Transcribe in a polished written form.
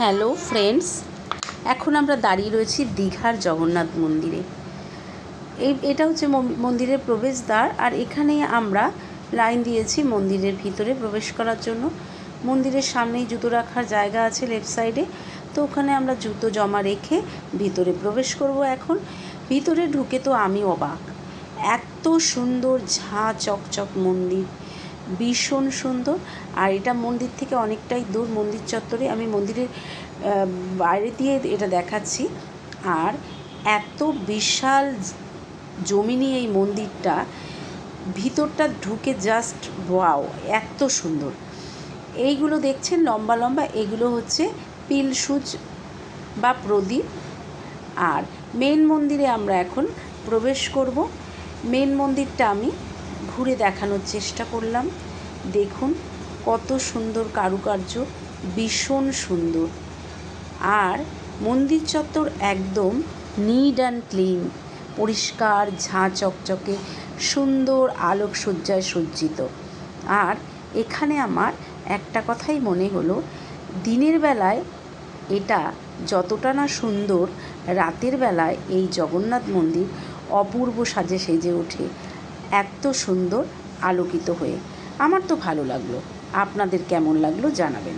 Hello friends, এখন আমরা দাঁড়িয়ে রয়েছি দীঘার জগন্নাথ মন্দিরে। এটা হচ্ছে মন্দিরের প্রবেশদ্বার, আর এখানে আমরা লাইন দিয়েছি মন্দিরের ভিতরে প্রবেশ করার জন্য। মন্দিরের সামনেই জুতো রাখার জায়গা আছে লেফট সাইডে, তো ওখানে আমরা জুতো জমা রেখে ভিতরে প্রবেশ করব। এখন ভিতরে ঢুকে তো আমি অবাক, এত সুন্দর ঝাঁ চকচক মন্দির, ভীষণ সুন্দর। আর এটা মন্দির থেকে অনেকটাই দূর, মন্দির চত্বরে। আমি মন্দিরের বাইরে দিয়ে এটা দেখাচ্ছি। আর এত বিশাল জমি নিয়ে এই মন্দিরটা, ভিতরটা ঢুকে জাস্ট ওয়াও, এত সুন্দর। এইগুলো দেখছেন লম্বা লম্বা, এগুলো হচ্ছে পিলসুজ বা প্রদীপ। আর মেন মন্দিরে আমরা এখন প্রবেশ করব। মেন মন্দিরটা আমি ঘুরে দেখানোর চেষ্টা করলাম। দেখুন কত সুন্দর কারুকার্য, ভীষণ সুন্দর। আর মন্দির চত্বর একদম নিট অ্যান্ড ক্লিন, পরিষ্কার, ঝাঁ চকচকে, সুন্দর আলোকসজ্জায় সজ্জিত। আর এখানে আমার একটা কথাই মনে হলো, দিনের বেলায় এটা যতটা না সুন্দর, রাতের বেলায় এই জগন্নাথ মন্দির অপূর্ব সাজে সেজে ওঠে, এত সুন্দর আলোকিত হয়ে। আমার তো ভালো লাগলো, আপনাদের কেমন লাগলো জানাবেন।